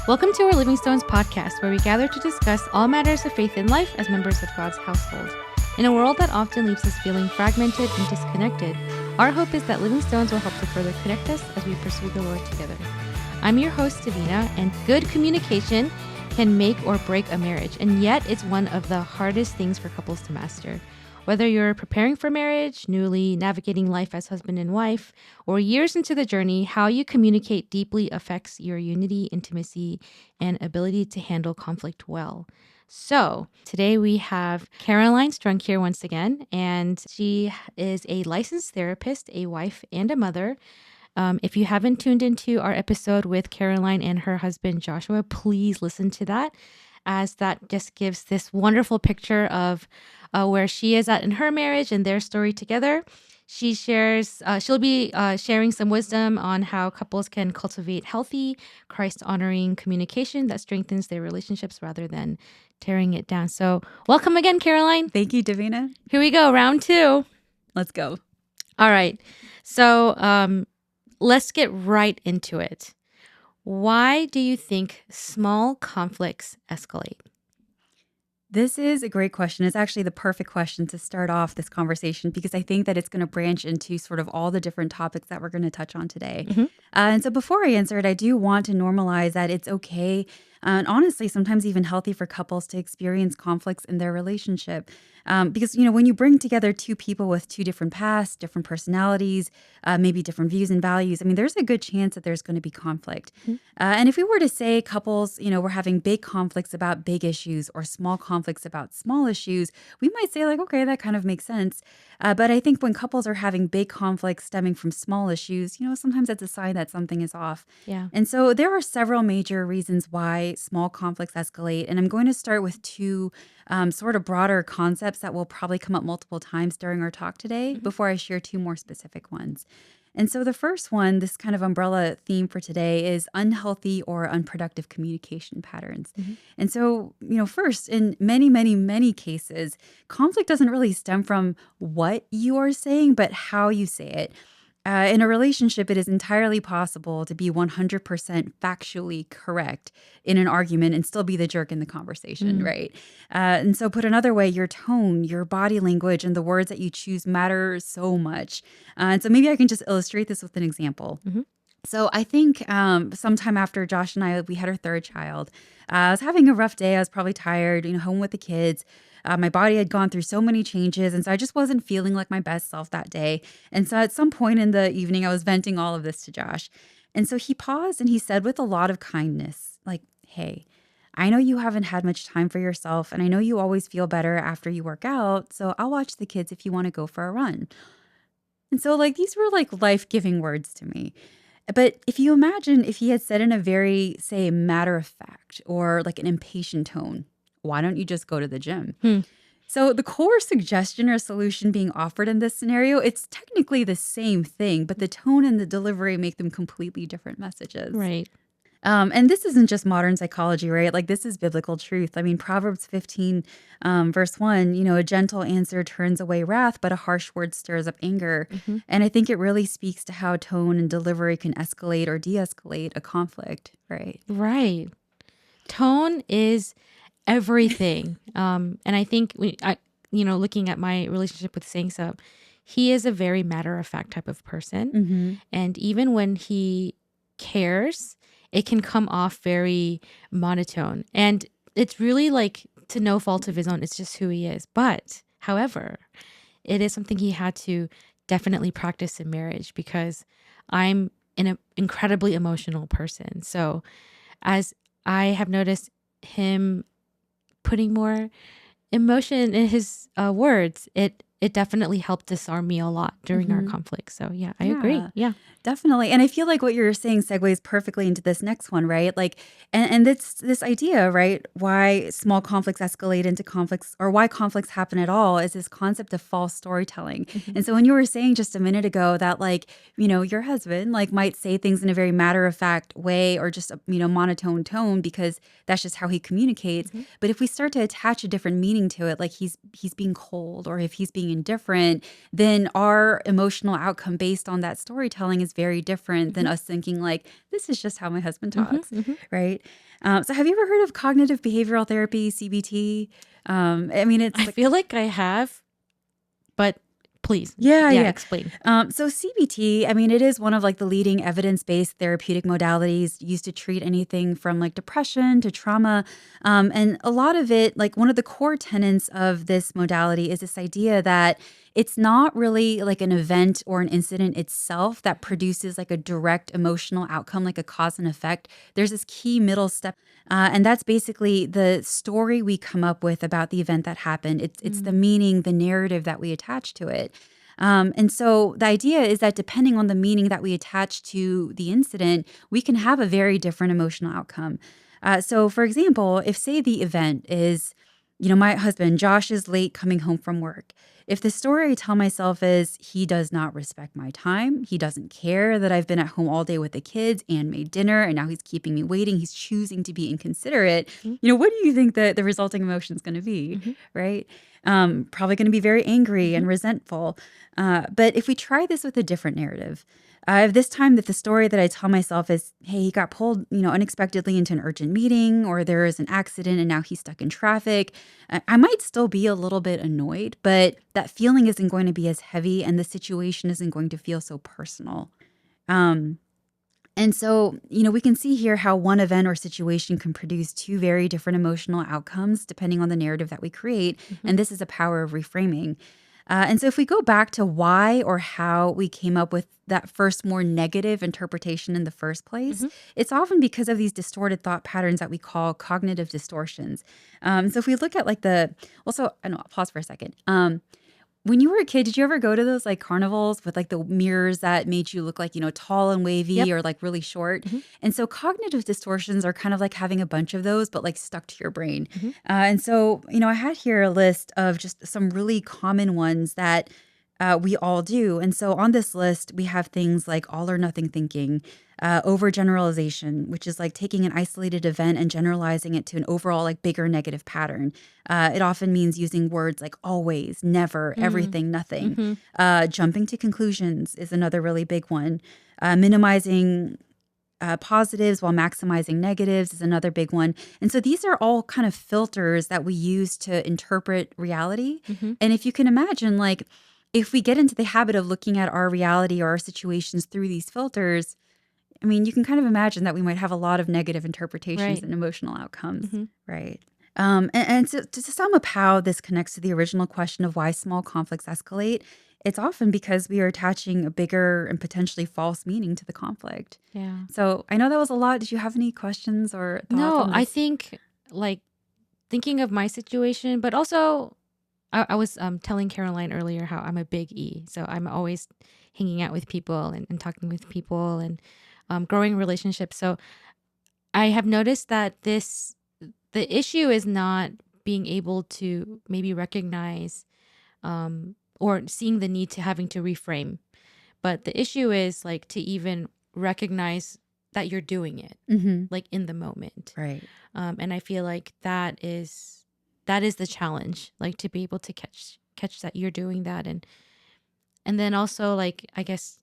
Welcome to our Living Stones podcast, where we gather to discuss all matters of faith in life as members of God's household. In a world that often leaves us feeling fragmented and disconnected, our hope is that Living Stones will help to further connect us as we pursue the Lord together. I'm your host, Davina, and good communication can make or break a marriage, and yet it's one of the hardest things for couples to master. Whether you're preparing for marriage, newly navigating life as husband and wife, or years into the journey, how you communicate deeply affects your unity, intimacy, and ability to handle conflict well. So today we have Caroline Strunk here once again, and she is a licensed therapist, a wife, and a mother. If you haven't tuned into our episode with Caroline and her husband, Joshua, please listen to that, as that just gives this wonderful picture of where she is at in her marriage and their story together. She'll be sharing some wisdom on how couples can cultivate healthy, Christ-honoring communication that strengthens their relationships rather than tearing it down. So welcome again, Caroline. Thank you, Davina. Here we go, round two. Let's go. All right. So let's get right into it. Why do you think small conflicts escalate? This is a great question. It's actually the perfect question to start off this conversation because I think that it's going to branch into sort of all the different topics that we're going to touch on today. And so before I answer it, I do want to normalize that it's okay and honestly, sometimes even healthy for couples to experience conflicts in their relationship. Because, when you bring together two people with two different pasts, different personalities, maybe different views and values, there's a good chance that there's going to be conflict. And if we were to say couples, we're having big conflicts about big issues or small conflicts about small issues, we might say like, okay, that kind of makes sense. But I think when couples are having big conflicts stemming from small issues, sometimes that's a sign that something is off. Yeah. And so there are several major reasons why small conflicts escalate. And I'm going to start with two sort of broader concepts that will probably come up multiple times during our talk today before I share two more specific ones. And so the first one, this kind of umbrella theme for today, is unhealthy or unproductive communication patterns. And so, first, in many, many, many cases, conflict doesn't really stem from what you are saying, but how you say it. In a relationship, it is entirely possible to be 100% factually correct in an argument and still be the jerk in the conversation, right? And so put another way, your tone, your body language, and the words that you choose matter so much. And so maybe I can just illustrate this with an example. So I think sometime after Josh and we had our third child, I was having a rough day. I was probably tired, home with the kids. My body had gone through so many changes. And so I just wasn't feeling like my best self that day. And so at some point in the evening, I was venting all of this to Josh. And so he paused and he said with a lot of kindness, like, hey, I know you haven't had much time for yourself. And I know you always feel better after you work out. So I'll watch the kids if you want to go for a run. And so these were life-giving words to me. But if you imagine if he had said in a very, say, matter of fact or an impatient tone, why don't you just go to the gym? So the core suggestion or solution being offered in this scenario, it's technically the same thing, but the tone and the delivery make them completely different messages. Right. And this isn't just modern psychology, right? This is biblical truth. Proverbs 15, verse 1, a gentle answer turns away wrath, but a harsh word stirs up anger. And I think it really speaks to how tone and delivery can escalate or de-escalate a conflict, right? Right. Tone is everything. And I think, looking at my relationship with Sangsup, he is a very matter-of-fact type of person. And even when he cares, it can come off very monotone. And it's really to no fault of his own. It's just who he is. But, however, it is something he had to definitely practice in marriage because I'm an incredibly emotional person. So as I have noticed him putting more emotion in his words, it definitely helped disarm me a lot during our conflict. So yeah, I agree. Yeah. Definitely. And I feel like what you're saying segues perfectly into this next one, right? And this idea, right? Why small conflicts escalate into conflicts or why conflicts happen at all is this concept of false storytelling. And so when you were saying just a minute ago that your husband might say things in a very matter of fact way or just a, monotone tone because that's just how he communicates. But if we start to attach a different meaning to it, like he's being cold or if he's being and different, then our emotional outcome based on that storytelling is very different than us thinking like, this is just how my husband talks, right? So have you ever heard of cognitive behavioral therapy, CBT? I mean, it's I like, feel like I have, but please. yeah. Explain. So CBT, I mean, it is one of like the leading evidence-based therapeutic modalities used to treat anything from like depression to trauma. And a lot of it, like one of the core tenets of this modality is this idea that it's not really like an event or an incident itself that produces like a direct emotional outcome, like a cause and effect. There's this key middle step. And that's basically the story we come up with about the event that happened. It's the meaning, the narrative that we attach to it. And so the idea is that depending on the meaning that we attach to the incident, we can have a very different emotional outcome. So, for example, if say the event is, my husband, Josh, is late coming home from work. If the story I tell myself is he does not respect my time, he doesn't care that I've been at home all day with the kids and made dinner, and now he's keeping me waiting, he's choosing to be inconsiderate, what do you think the resulting emotion is going to be, right? Probably going to be very angry and resentful. But if we try this with a different narrative, if this time that the story that I tell myself is, hey, he got pulled, unexpectedly into an urgent meeting, or there is an accident and now he's stuck in traffic, I might still be a little bit annoyed, but that feeling isn't going to be as heavy and the situation isn't going to feel so personal. And so, we can see here how one event or situation can produce two very different emotional outcomes depending on the narrative that we create. And this is the power of reframing. And so if we go back to why or how we came up with that first more negative interpretation in the first place, it's often because of these distorted thought patterns that we call cognitive distortions. So if we look at like I'll pause for a second. When you were a kid, did you ever go to those like carnivals with like the mirrors that made you look like, tall and wavy or like really short? And so cognitive distortions are kind of like having a bunch of those, but like stuck to your brain. And so, I had here a list of just some really common ones that we all do. And so on this list, we have things like all or nothing thinking, overgeneralization, which is like taking an isolated event and generalizing it to an overall like bigger negative pattern. It often means using words like always, never, everything, nothing. Jumping to conclusions is another really big one. Minimizing positives while maximizing negatives is another big one. And so these are all kind of filters that we use to interpret reality. And if you can imagine, like, if we get into the habit of looking at our reality or our situations through these filters, I mean, you can kind of imagine that we might have a lot of negative interpretations and emotional outcomes, right? And so to sum up how this connects to the original question of why small conflicts escalate, it's often because we are attaching a bigger and potentially false meaning to the conflict. Yeah. So I know that was a lot. Did you have any questions or thoughts No, on this? I think like thinking of my situation, but also I was telling Caroline earlier how I'm a big E. So I'm always hanging out with people and talking with people and growing relationships. So I have noticed that the issue is not being able to maybe recognize or seeing the need to having to reframe. But the issue is like to even recognize that you're doing it like in the moment. Right. And I feel like that is the challenge, like to be able to catch that you're doing that, and then also like I guess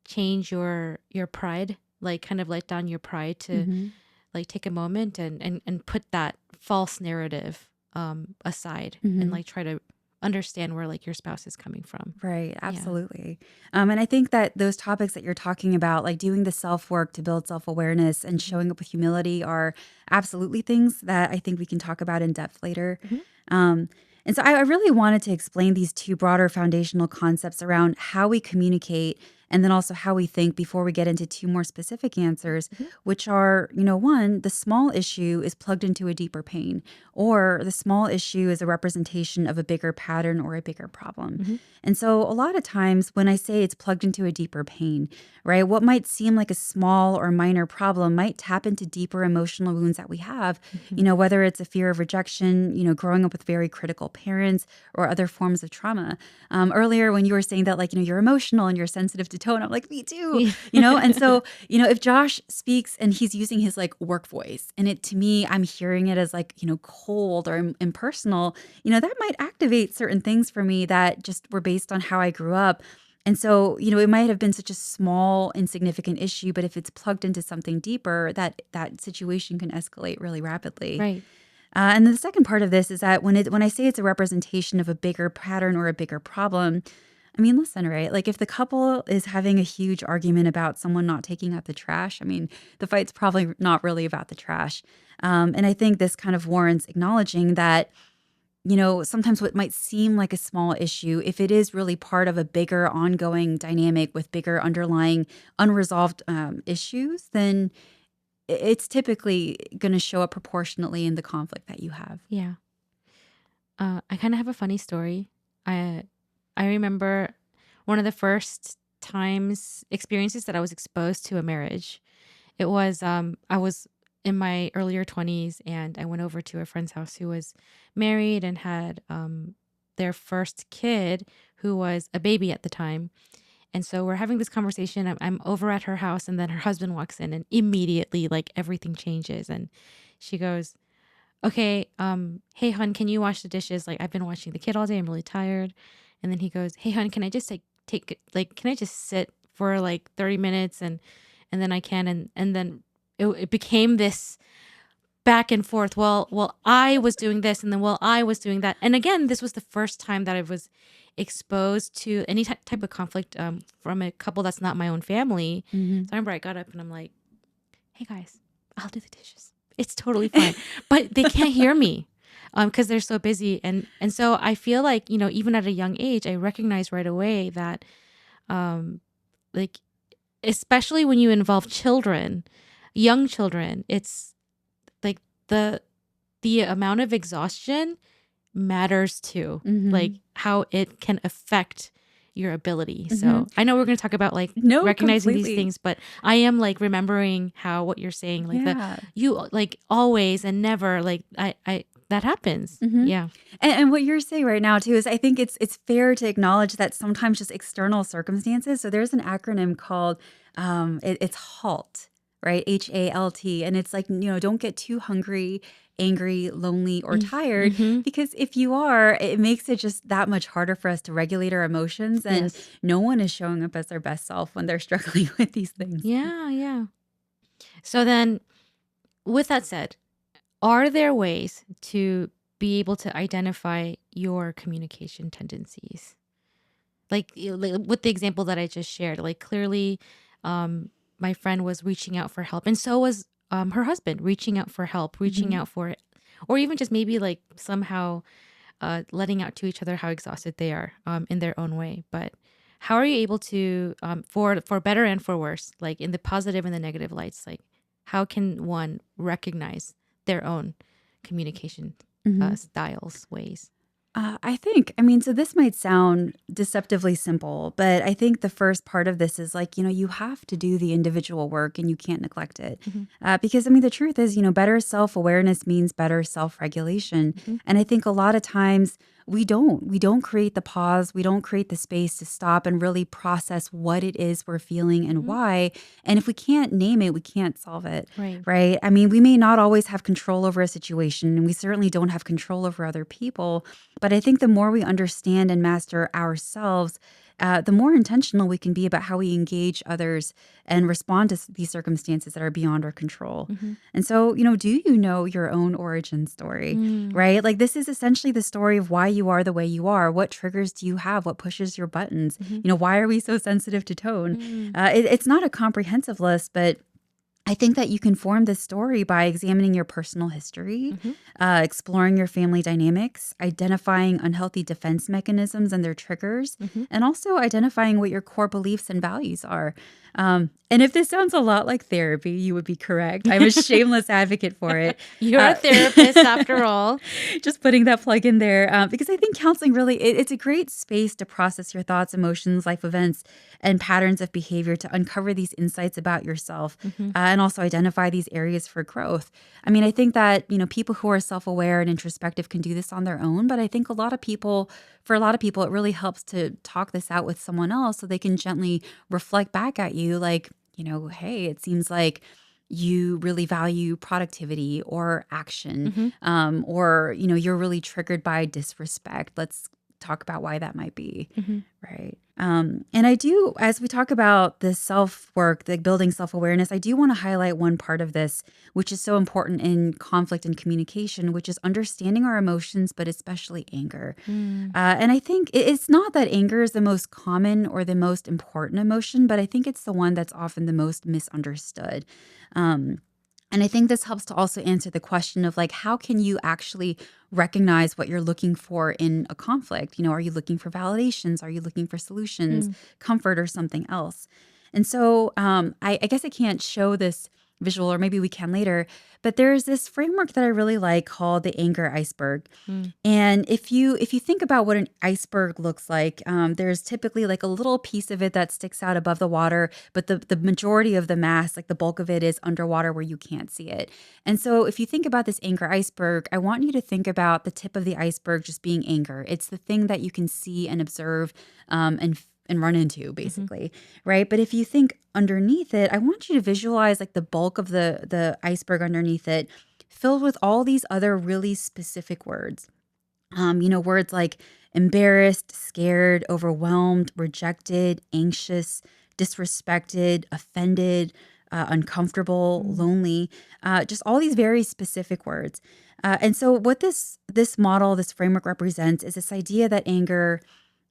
change your pride, like kind of let down your pride to like take a moment and put that false narrative aside and like try to understand where like your spouse is coming from. Right. Absolutely. And I think that those topics that you're talking about, like doing the self-work to build self-awareness and showing up with humility, are absolutely things that I think we can talk about in depth later. And so I really wanted to explain these two broader foundational concepts around how we communicate and then also how we think before we get into two more specific answers, which are, one, the small issue is plugged into a deeper pain, or the small issue is a representation of a bigger pattern or a bigger problem. And so a lot of times when I say it's plugged into a deeper pain, right, what might seem like a small or minor problem might tap into deeper emotional wounds that we have, whether it's a fear of rejection, growing up with very critical parents, or other forms of trauma. Earlier when you were saying that, like, you're emotional and you're sensitive to tone. I'm like, me too, Yeah. And so, if Josh speaks and he's using his like work voice and it to me, I'm hearing it as like, cold or impersonal, that might activate certain things for me that just were based on how I grew up. And so, it might have been such a small, insignificant issue, but if it's plugged into something deeper, that situation can escalate really rapidly. Right. And the second part of this is that when I say it's a representation of a bigger pattern or a bigger problem, I mean, listen, right? Like if the couple is having a huge argument about someone not taking out the trash, I mean, the fight's probably not really about the trash. And I think this kind of warrants acknowledging that, sometimes what might seem like a small issue, if it is really part of a bigger ongoing dynamic with bigger underlying unresolved issues, then it's typically going to show up proportionately in the conflict that you have. Yeah. I kind of have a funny story. I remember one of the first experiences that I was exposed to a marriage. It was I was in my earlier 20s and I went over to a friend's house who was married and had their first kid who was a baby at the time. And so we're having this conversation. I'm over at her house and then her husband walks in and immediately like everything changes. And she goes, okay, hey hun, can you wash the dishes? Like I've been watching the kid all day. I'm really tired. And then he goes, hey hun, can I just can I just sit for like 30 minutes and then I can. And then it became this back and forth. Well, I was doing this and then, I was doing that. And again, this was the first time that I was exposed to any type of conflict from a couple that's not my own family. Mm-hmm. So I remember I got up and I'm like, hey guys, I'll do the dishes. It's totally fine. But they can't hear me because they're so busy. And so I feel like, even at a young age, I recognize right away that like, especially when you involve children, young children, it's like the amount of exhaustion matters too, Mm-hmm. like how it can affect your ability. Mm-hmm. So I know we're going to talk about like No, recognizing completely. these things, but I am like remembering how what you're saying, like Yeah. you like always and never like I that happens. Mhm. Yeah. And what you're saying right now too is I think it's fair to acknowledge that sometimes just external circumstances. So there's an acronym called it's HALT, right? HALT, and it's like don't get too hungry, angry, lonely, or tired Mm-hmm. because if you are, it makes it just that much harder for us to regulate our emotions, and Yes. no one is showing up as their best self when they're struggling with these things. Yeah, yeah. So then with that said, are there ways to be able to identify your communication tendencies? Like, like with the example that I just shared, like clearly my friend was reaching out for help and so was her husband reaching out for help, reaching Mhm. out for, or even just maybe like somehow letting out to each other how exhausted they are in their own way. But how are you able to, for better and for worse, like in the positive and the negative lights, like how can one recognize their own communication Mhm. styles, ways? I mean, so this might sound deceptively simple, but I think the first part of this is like, you have to do the individual work and you can't neglect it. Mhm. Because I mean, the truth is, better self awareness means better self regulation. Mhm. And I think a lot of times we don't create the pause, we don't create the space to stop and really process what it is we're feeling and Mhm. why. And if we can't name it, we can't solve it. Right. Right. I mean, we may not always have control over a situation, and we certainly don't have control over other people. But I think the more we understand and master ourselves, the more intentional we can be about how we engage others and respond to these circumstances that are beyond our control. Mhm. And so, do you know your own origin story, Mm. right? Like this is essentially the story of why you are the way you are. What triggers do you have? What pushes your buttons? Mhm. Why are we so sensitive to tone? Mm. It's not a comprehensive list, but I think that you can form this story by examining your personal history, Mhm. exploring your family dynamics, identifying unhealthy defense mechanisms and their triggers, Mhm. and also identifying what your core beliefs and values are. And if this sounds a lot like therapy, you would be correct. I'm a shameless advocate for it. You're a Uh, therapist after all. Just putting that plug in there because I think counseling really it's a great space to process your thoughts, emotions, life events, and patterns of behavior to uncover these insights about yourself. Mhm. and also identify these areas for growth. I mean, I think that, people who are self-aware and introspective can do this on their own, but I think for a lot of people, it really helps to talk this out with someone else so they can gently reflect back at you like, hey, it seems like you really value productivity or action, Mm-hmm. or, you're really triggered by disrespect. Let's talk about why that might be. Mm-hmm. Right. And I do, as we talk about this self work, the building self awareness, I do want to highlight one part of this, which is so important in conflict and communication, which is understanding our emotions, but especially anger. And I think it's not that anger is the most common or the most important emotion, but I think it's the one that's often the most misunderstood. Um, and I think this helps to also answer the question of like, how can you actually recognize what you're looking for in a conflict? Are you looking for validations? Are you looking for solutions, comfort, or something else? And so I guess I can't show this visual, or maybe we can later, but there's this framework that I really like called the anger iceberg. And if you think about what an iceberg looks like, there's typically like a little piece of it that sticks out above the water, but the majority of the mass, like the bulk of it, is underwater where you can't see it. And so if you think about this anger iceberg, I want you to think about the tip of the iceberg just being anger. It's the thing that you can see and observe, and run into, basically, right? But if you think underneath it, I want you to visualize like the bulk of the iceberg underneath it, filled with all these other really specific words. Words like embarrassed, scared, overwhelmed, rejected, anxious, disrespected, offended, uncomfortable, lonely, just all these very specific words. And so what this model, this framework represents is this idea that anger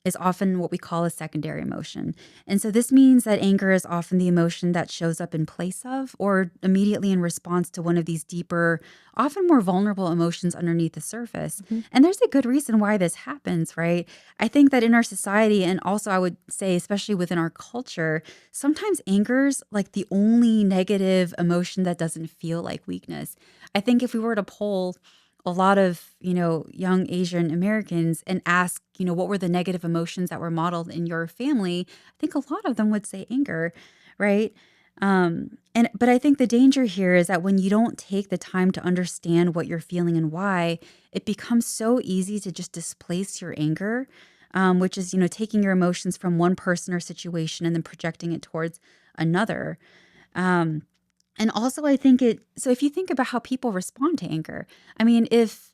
is often what we call a secondary emotion. And so this means that anger is often the emotion that shows up in place of or immediately in response to one of these deeper, often more vulnerable emotions underneath the surface. And there's a good reason why this happens, right? I think that in our society, and also I would say especially within our culture, sometimes anger's like the only negative emotion that doesn't feel like weakness. I think if we were to poll a lot of, young Asian Americans and ask, what were the negative emotions that were modeled in your family, I think a lot of them would say anger, right? But I think the danger here is that when you don't take the time to understand what you're feeling and why, it becomes so easy to just displace your anger, which is, taking your emotions from one person or situation and then projecting it towards another. And also I think so if you think about how people respond to anger, I mean, if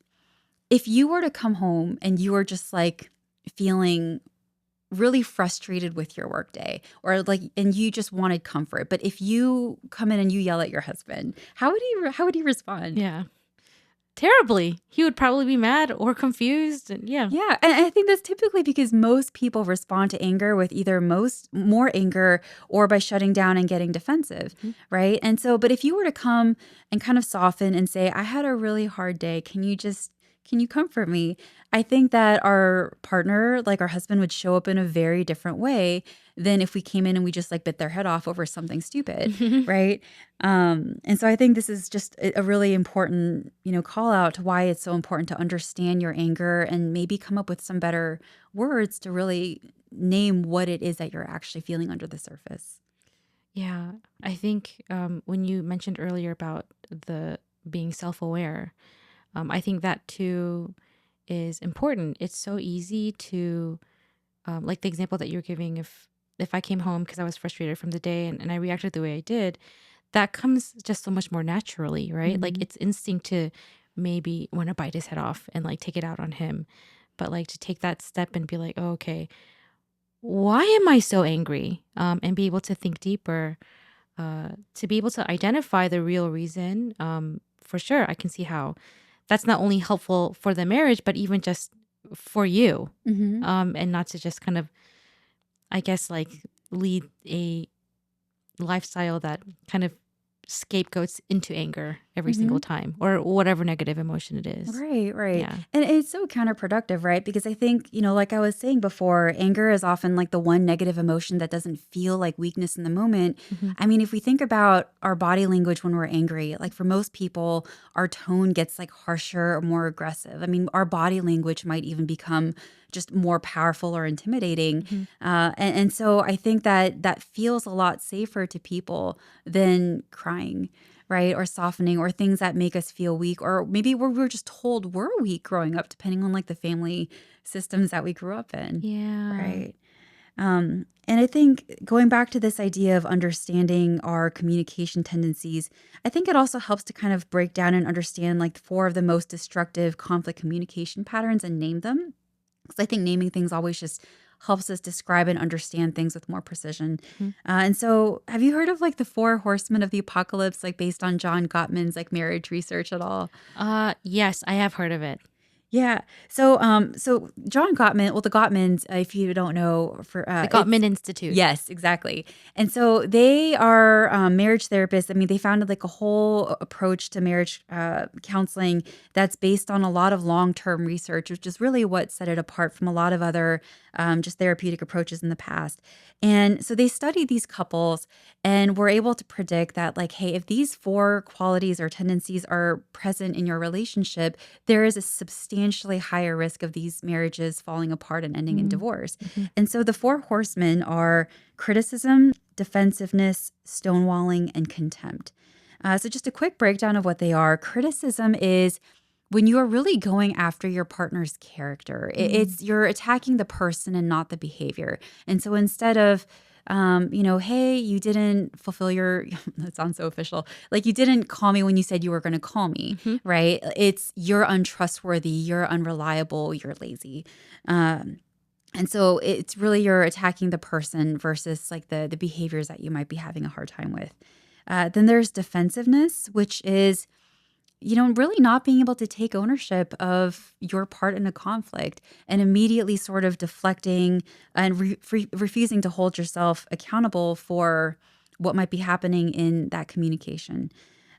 you were to come home and you were just like feeling really frustrated with your workday, or like, and you just wanted comfort, but if you come in and you yell at your husband, how would he respond? Yeah. Terribly. He would probably be mad or confused. And Yeah. And I think that's typically because most people respond to anger with either more anger or by shutting down and getting defensive. Right. And so, but if you were to come and kind of soften and say, I had a really hard day, can you comfort me? I think that our partner, like our husband, would show up in a very different way than if we came in and we just like bit their head off over something stupid, right? And so I think this is just a really important, call out to why it's so important to understand your anger and maybe come up with some better words to really name what it is that you're actually feeling under the surface. Yeah. I think when you mentioned earlier about the being self-aware, I think that too is important. It's so easy to, like the example that you're giving, if I came home because I was frustrated from the day and I reacted the way I did, that comes just so much more naturally, right? Like it's instinct to maybe want to bite his head off and like take it out on him. But like to take that step and be like, oh, okay, why am I so angry? And be able to think deeper, to be able to identify the real reason. For sure, I can see how that's not only helpful for the marriage, but even just for you. And not to just kind of, I guess, like lead a lifestyle that kind of scapegoats into anger every single time, or whatever negative emotion it is. Right. Yeah. And it's so counterproductive, right? Because I think, like I was saying before, anger is often like the one negative emotion that doesn't feel like weakness in the moment. I mean, if we think about our body language when we're angry, like for most people, our tone gets like harsher or more aggressive. I mean, our body language might even become just more powerful or intimidating. Mhm. And so I think that that feels a lot safer to people than crying, right? Or softening, or things that make us feel weak, or maybe where we were just told we're weak growing up, depending on like the family systems that we grew up in, Yeah. right? And I think going back to this idea of understanding our communication tendencies, I think it also helps to kind of break down and understand like four of the most destructive conflict communication patterns and name them. Because I think naming things always just helps us describe and understand things with more precision. Mhm. And so, have you heard of like the four horsemen of the apocalypse, like based on John Gottman's like marriage research at all? Yes, I have heard of it. Yeah. So John Gottman, well, the Gottmans, if you don't know, for The it's Gottman Institute. yes, exactly. And so they are marriage therapists. I mean, they founded like a whole approach to marriage counseling that's based on a lot of long-term research, which is really what set it apart from a lot of other just therapeutic approaches in the past. And so they studied these couples and were able to predict that, like, hey, if these four qualities or tendencies are present in your relationship, there is a substantially higher risk of these marriages falling apart and ending in Mm. divorce. Mhm. And so the four horsemen are criticism, defensiveness, stonewalling, and contempt. So, just a quick breakdown of what they are. Criticism is when you are really going after your partner's character. Mm. It's you're attacking the person and not the behavior. And so instead of hey, you didn't fulfill your, that sounds so official. Like you didn't call me when you said you were going to call me, Mhm. right? It's you're untrustworthy, you're unreliable, you're lazy. Um, and so it's really you're attacking the person versus like the behaviors that you might be having a hard time with. Then there's defensiveness, which is really not being able to take ownership of your part in a conflict and immediately sort of deflecting and refusing to hold yourself accountable for what might be happening in that communication.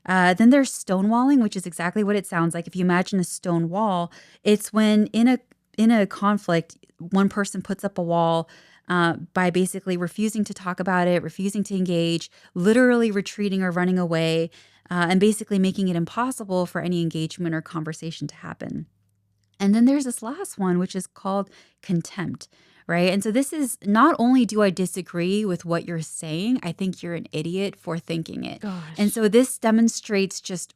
Then there's stonewalling, which is exactly what it sounds like. If you imagine a stone wall, it's when in a conflict, one person puts up a wall by basically refusing to talk about it, refusing to engage, literally retreating or running away, and basically making it impossible for any engagement or conversation to happen. And then there's this last one, which is called contempt, right? And so this is not only do I disagree with what you're saying, I think you're an idiot for thinking it. And Gosh. so this demonstrates just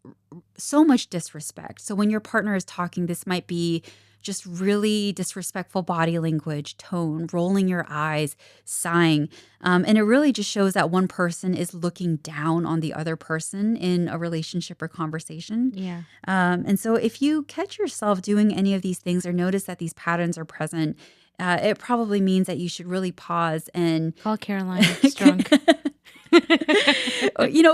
so much disrespect. So when your partner is talking, this might be just really disrespectful body language, tone, rolling your eyes, sighing. And it really just shows that one person is looking down on the other person in a relationship or conversation. Yeah. And so if you catch yourself doing any of these things or notice that these patterns are present, it probably means that you should really pause and Call Caroline Strunk.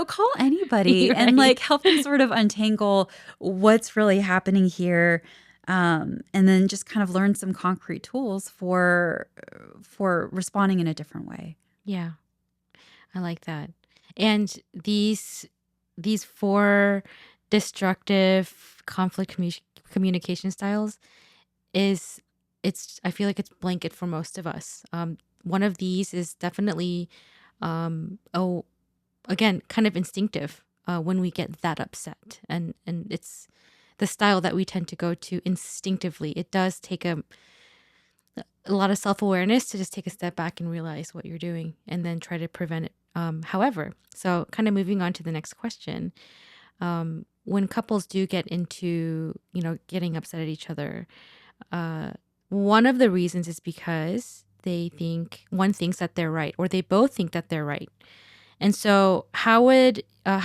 call anybody and Right. like help them sort of untangle what's really happening here. And then just kind of learn some concrete tools for responding in a different way. Yeah. I like that. And these four destructive conflict communication styles is it's I feel like it's blanket for most of us. One of these is definitely oh again kind of instinctive when we get that upset, and it's the style that we tend to go to instinctively. It does take a lot of self-awareness to just take a step back and realize what you're doing and then try to prevent it. However, so kind of moving on to the next question, when couples do get into, getting upset at each other, uh, one of the reasons is because one thinks that they're right, or they both think that they're right. And so how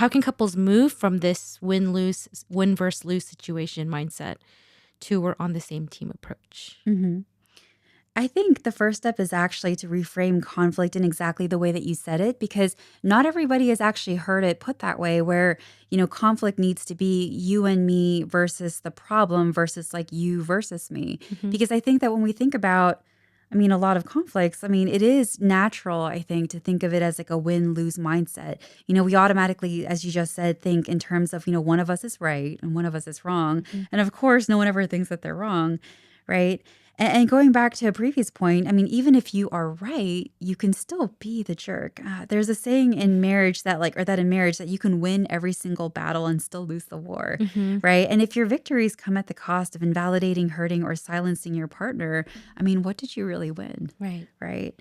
can couples move from this win versus lose situation mindset to we're on the same team approach? hmm I think the first step is actually to reframe conflict in exactly the way that you said it, because not everybody has actually heard it put that way, where, conflict needs to be you and me versus the problem versus like you versus me. Hmm. Because I think that when we think about, a lot of conflicts, it is natural, I think, to think of it as like a win lose mindset. We automatically, as you just said, think in terms of, one of us is right and one of us is wrong. Hmm. And of course, no one ever thinks that they're wrong, right? And going back to a previous point, I mean, even if you are right, you can still be the jerk. There's a saying in marriage that, like, or that in marriage, that you can win every single battle and still lose the war, Mm-hmm. right? And if your victories come at the cost of invalidating, hurting, or silencing your partner, I mean, what did you really win, Right. right?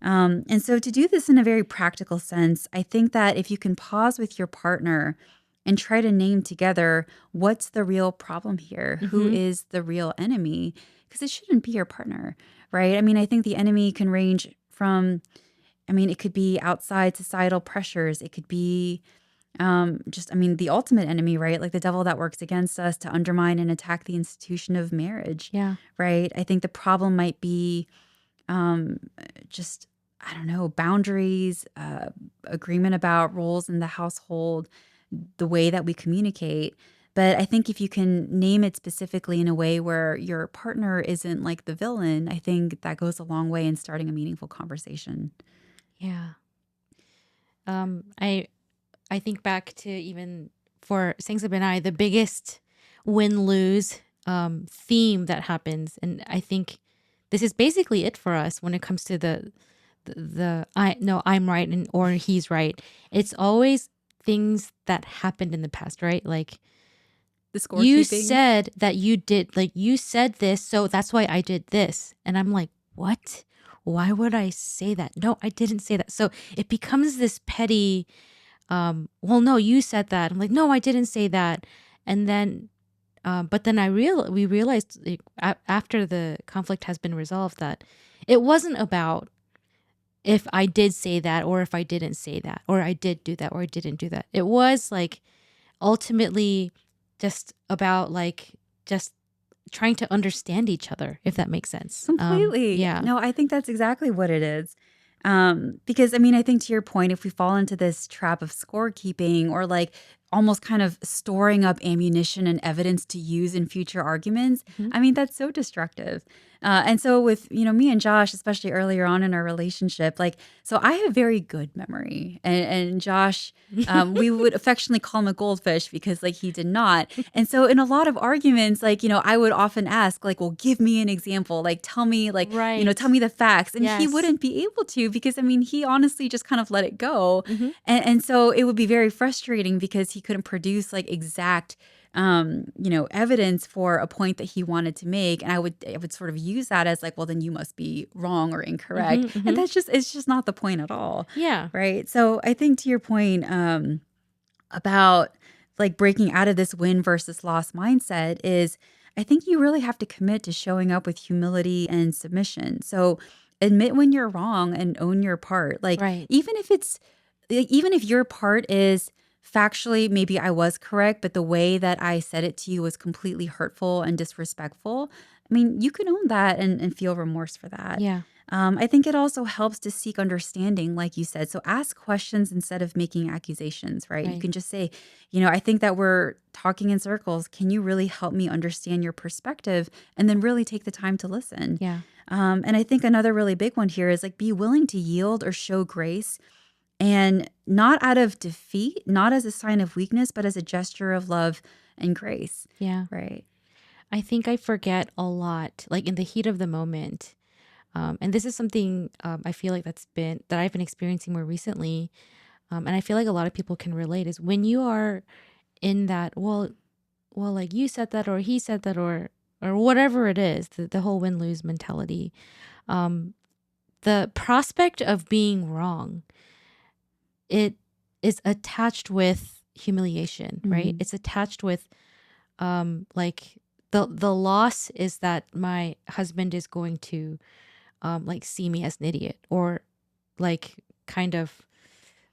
And so, to do this in a very practical sense, I think that if you can pause with your partner and try to name together what's the real problem here, who Mm-hmm. is the real enemy, because it shouldn't be your partner, right? I mean, I think the enemy can range from, I mean, it could be outside societal pressures, it could be just, I mean, the ultimate enemy, right? Like the devil that works against us to undermine and attack the institution of marriage, Yeah. right? I think the problem might be um, just, I don't know, boundaries, agreement about roles in the household, the way that we communicate. But I think if you can name it specifically in a way where your partner isn't like the villain, I think that goes a long way in starting a meaningful conversation. Yeah. I think back to even for Sangsab and I, the biggest win-lose theme that happens, and I think this is basically it for us when it comes to the I no I'm right and or he's right. It's always things that happened in the past, right? Like The you scorekeeping. said that you did, like you said this, so that's why I did this, and I'm like, what? Why would I say that? No, I didn't say that. So it becomes this petty well, no, you said that. I'm like, no, I didn't say that. And then but then we realized, like, after the conflict has been resolved, that it wasn't about if I did say that or if I didn't say that or I did do that or I didn't do that. It was like ultimately just about like just trying to understand each other, if that makes sense. Completely. Yeah. No, I think that's exactly what it is. Because I mean, I think to your point, if we fall into this trap of scorekeeping or like almost kind of storing up ammunition and evidence to use in future arguments, Mhm. I mean, that's so destructive. And so with, me and Josh, especially earlier on in our relationship, like, so I have very good memory and Josh, we would affectionately call him a goldfish because like he did not. And so in a lot of arguments, like, I would often ask like, well, give me an example, like, tell me like, Right. tell me the facts. And he Yes. wouldn't be able to because I mean, he honestly just kind of let it go. Mhm. And so it would be very frustrating because he couldn't produce like exact evidence for a point that he wanted to make. And I would sort of use that as like, well, then you must be wrong or incorrect. Mhm, And mhm. it's just not the point at all. Yeah. Right. So I think to your point, about like breaking out of this win versus loss mindset is I think you really have to commit to showing up with humility and submission. So admit when you're wrong and own your part. Like Right. even if your part is factually maybe I was correct, but the way that I said it to you was completely hurtful and disrespectful. I mean, you can own that and feel remorse for that. Yeah. I think it also helps to seek understanding, like you said. So ask questions instead of making accusations, right? You Right. can just say, I think that we're talking in circles. Can you really help me understand your perspective? And then really take the time to listen. Yeah. And I think another really big one here is like be willing to yield or show grace and not out of defeat, not as a sign of weakness, but as a gesture of love and grace, Yeah. right? I think I forget a lot, like in the heat of the moment. And this is something I feel like that I've been experiencing more recently. And I feel like a lot of people can relate is when you are in that, like you said that, or he said that, or whatever it is, the whole win-lose mentality. Um, the prospect of being wrong, it is attached with humiliation, right? Mhm. It's attached with like the loss is that my husband is going to like see me as an idiot or like kind of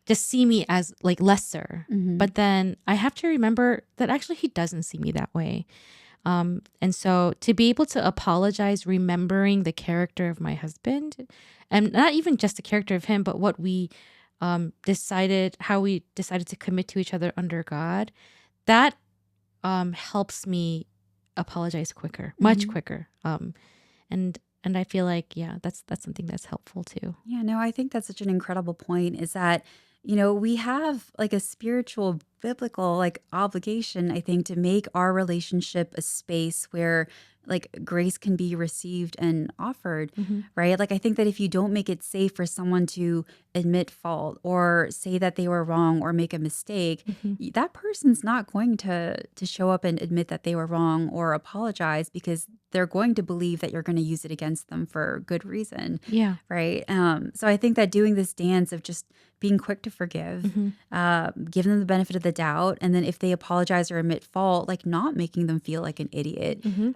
just see me as like lesser. Mhm. But then I have to remember that actually he doesn't see me that way. And so to be able to apologize, remembering the character of my husband, and not even just the character of him, but what we how we decided to commit to each other under God, that helps me apologize quicker, much Mhm. quicker. And I feel like, yeah, that's something that's helpful too. Yeah, no, I think that's such an incredible point is that, we have like a spiritual biblical like obligation, I think, to make our relationship a space where like grace can be received and offered, Mm-hmm. right? Like I think that if you don't make it safe for someone to admit fault or say that they were wrong or make a mistake, Mm-hmm. that person's not going to show up and admit that they were wrong or apologize because they're going to believe that you're going to use it against them for good reason, Yeah. right? So I think that doing this dance of just being quick to forgive, Mm-hmm. give them the benefit of the doubt, and then if they apologize or admit fault, like not making them feel like an idiot Mm-hmm.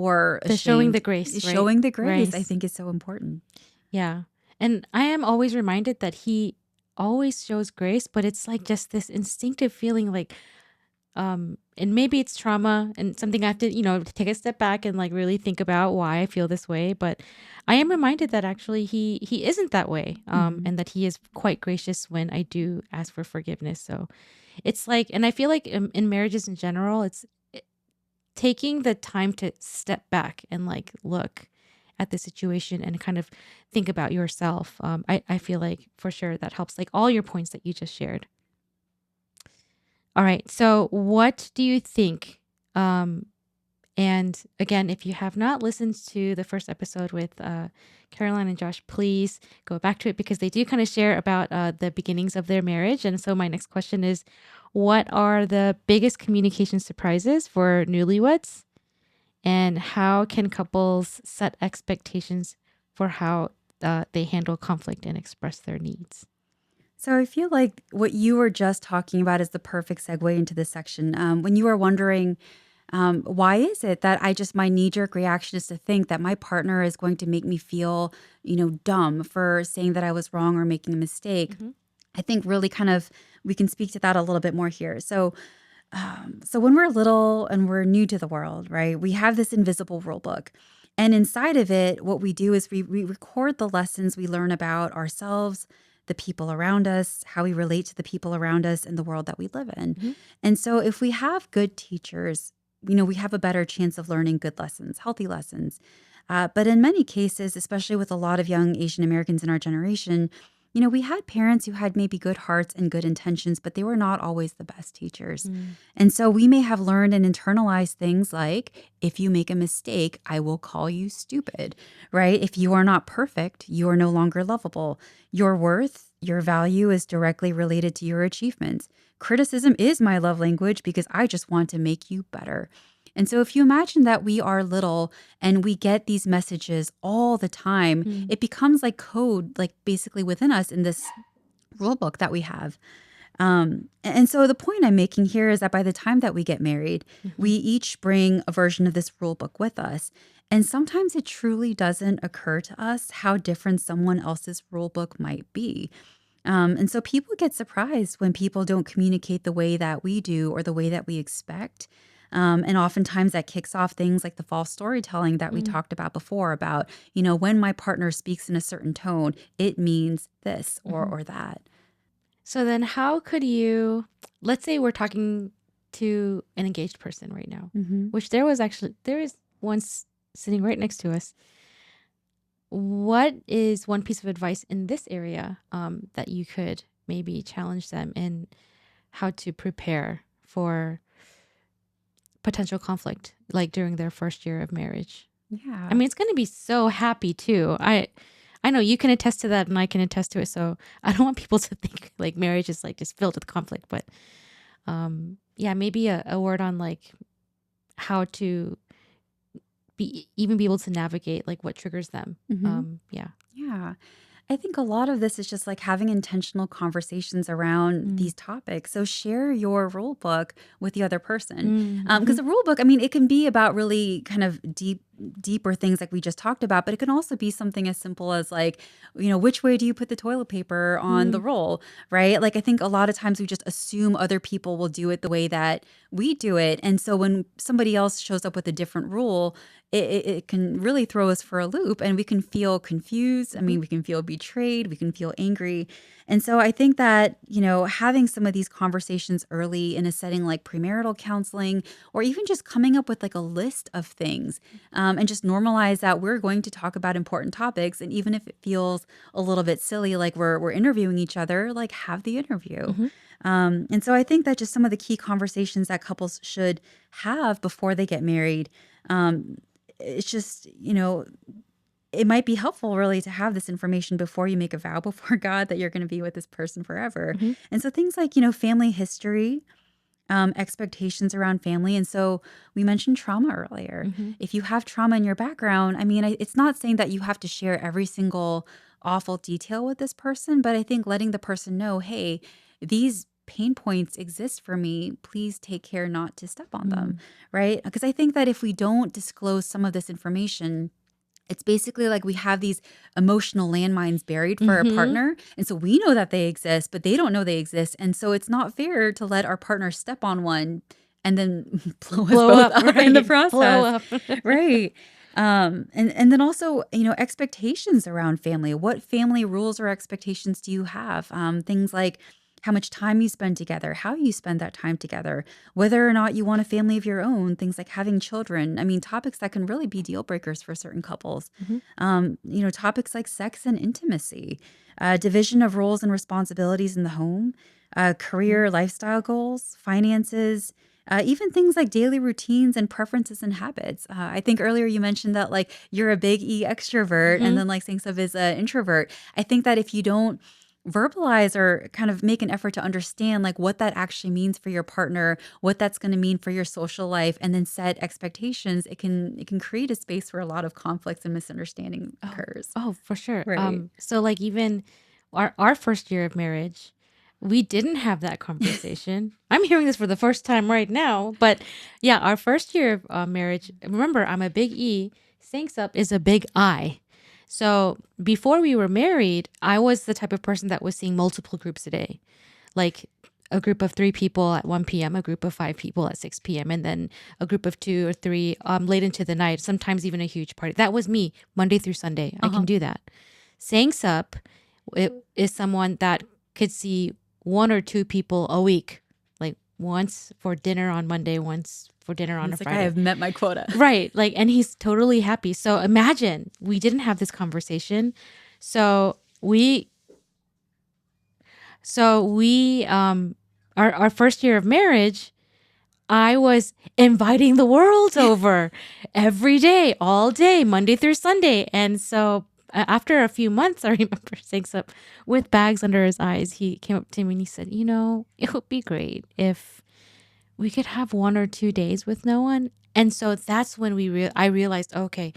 or The showing the ashamed. grace, right? Showing the grace, I Grace. think, is so important. Yeah. And I am always reminded that he always shows grace, but it's like just this instinctive feeling like, and maybe it's trauma and something I have to, take a step back and like really think about why I feel this way. But I am reminded that actually he isn't that way. Mhm. And that he is quite gracious when I do ask for forgiveness. So it's like, and I feel like in marriages in general, it's taking the time to step back and like look at the situation and kind of think about yourself. I feel like for sure that helps, like all your points that you just shared. All right. So, what do you think? And again, if you have not listened to the first episode with Caroline and Josh, please go back to it because they do kind of share about the beginnings of their marriage. And so, my next question is, what are the biggest communication surprises for newlyweds? And how can couples set expectations for how they handle conflict and express their needs? So I feel like what you were just talking about is the perfect segue into this section. When you were wondering, why is it that my knee-jerk reaction is to think that my partner is going to make me feel, dumb for saying that I was wrong or making a mistake? Mhm. I think really kind of we can speak to that a little bit more here. So when we're little and we're new to the world, right, we have this invisible rule book. And inside of it, what we do is we record the lessons we learn about ourselves, the people around us, how we relate to the people around us and the world that we live in. Mhm. And so if we have good teachers, we have a better chance of learning good lessons, healthy lessons. But in many cases, especially with a lot of young Asian Americans in our generation, we had parents who had maybe good hearts and good intentions, but they were not always the best teachers. Mm. And so we may have learned and internalized things like, if you make a mistake, I will call you stupid, right? If you are not perfect, you are no longer lovable. Your worth, your value is directly related to your achievements. Criticism is my love language because I just want to make you better. And so if you imagine that we are little and we get these messages all the time, Mm. it becomes like code, like basically within us in this rule book that we have. And so the point I'm making here is that by the time that we get married, we each bring a version of this rule book with us. And sometimes it truly doesn't occur to us how different someone else's rule book might be. And so people get surprised when people don't communicate the way that we do or the way that we expect. And oftentimes that kicks off things like the false storytelling that we Mm. talked about before about, when my partner speaks in a certain tone, it means this Mhm. or that. So then, how could you, let's say we're talking to an engaged person right now, Mm-hmm. which there is one sitting right next to us. What is one piece of advice in this area that you could maybe challenge them in how to prepare for potential conflict, like during their first year of marriage? Yeah. I mean, it's going to be so happy too. I know you can attest to that, and I can attest to it. So I don't want people to think like marriage is like just filled with conflict. But yeah, maybe a word on like how to be able to navigate like what triggers them. Mhm. Yeah. Yeah. I think a lot of this is just like having intentional conversations around Mm. these topics. So share your rule book with the other person. Mm. Because the rule book, I mean, it can be about really kind of deeper things like we just talked about, but it can also be something as simple as like, which way do you put the toilet paper on the roll, right? Like I think a lot of times we just assume other people will do it the way that we do it. And so when somebody else shows up with a different rule, it can really throw us for a loop and we can feel confused. I mean, we can feel betrayed, we can feel angry. And so I think that, having some of these conversations early in a setting like premarital counseling, or even just coming up with like a list of things and just normalize that we're going to talk about important topics. And even if it feels a little bit silly, like we're interviewing each other, like have the interview. And so I think that just some of the key conversations that couples should have before they get married, um, it's just, it might be helpful really to have this information before you make a vow before God that you're going to be with this person forever. Hmm. And so things like, family history, expectations around family. And so we mentioned trauma earlier. Hmm. If you have trauma in your background, I mean, it's not saying that you have to share every single awful detail with this person, but I think letting the person know, hey, these pain points exist for me. Please take care not to step on them, right? Because I think that if we don't disclose some of this information, it's basically like we have these emotional landmines buried for our Hmm. partner. And so we know that they exist, but they don't know they exist. And so it's not fair to let our partner step on one and then blow us Blow both up, up in the right? Blow process. up. Right. And then also, expectations around family. What family rules or expectations do you have? Things like how much time you spend together, how you spend that time together, whether or not you want a family of your own, things like having children. I mean, topics that can really be deal breakers for certain couples. Hmm. Topics like sex and intimacy, division of roles and responsibilities in the home, career, lifestyle goals, finances, even things like daily routines and preferences and habits. I think earlier you mentioned that like you're a big E extrovert and Hmm. then like Singsup is an introvert. I think that if you don't verbalize or kind of make an effort to understand like what that actually means for your partner, what that's going to mean for your social life, and then set expectations, it can create a space where a lot of conflicts and misunderstanding Oh, occurs. oh, for sure. Right. So like even our first year of marriage, we didn't have that conversation. I'm hearing this for the first time right now, but yeah, our first year of marriage. Remember, I'm a big E. Sangsup is a big I. So before we were married, I was the type of person that was seeing multiple groups a day, like a group of 3 people at 1 p.m., a group of 5 people at 6 p.m., and then a group of 2 or 3 late into the night, sometimes even a huge party. That was me, Monday through Sunday. I can Uh-huh. do that. Sangsup is someone that could see 1 or 2 people a week, like once for dinner on Monday, once for dinner on a It's like I Friday. have met my quota. Right. Like, and he's totally happy. So imagine we didn't have this conversation. So we our first year of marriage, I was inviting the world over every day, all day, Monday through Sunday. And so after a few months, I remember saying something with bags under his eyes. He came up to me and he said, it would be great if we could have 1 or 2 days with no one. And so that's when I realized, okay,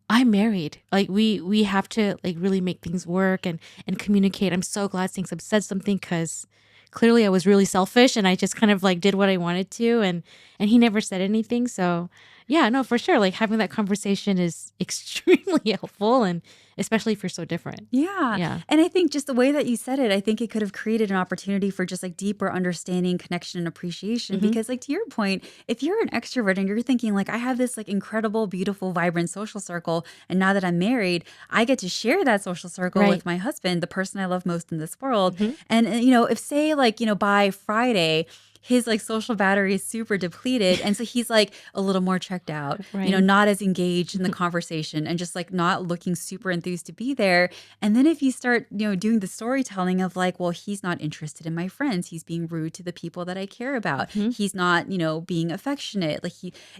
I'm married. Like we have to like really make things work and communicate. I'm so glad things have said something because clearly I was really selfish and I just kind of like did what I wanted to and he never said anything. So yeah, no, for sure. Like having that conversation is extremely helpful and especially if you're so different. Yeah. Yeah. And I think just the way that you said it, I think it could have created an opportunity for just like deeper understanding, connection, and appreciation. Hmm. Because, like, to your point, if you're an extrovert and you're thinking, like, I have this like incredible, beautiful, vibrant social circle, and now that I'm married, I get to share that social circle Right. with my husband, the person I love most in this world. Hmm. And, if say, like, by Friday, his like social battery is super depleted. And so he's like a little more checked out, Right. not as engaged in the conversation and just like not looking super enthused to be there. And then if you start, doing the storytelling of like, well, he's not interested in my friends. He's being rude to the people that I care about. Hmm. He's not, being affectionate. Like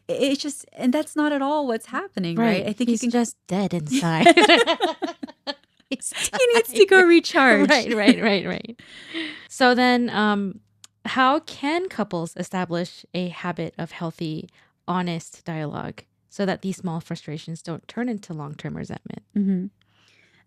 it's just, and that's not at all what's happening, right? Right. I think He's you can, just dead inside. He's he needs to go died. recharge. Right. So then, how can couples establish a habit of healthy, honest dialogue so that these small frustrations don't turn into long-term resentment? Mhm.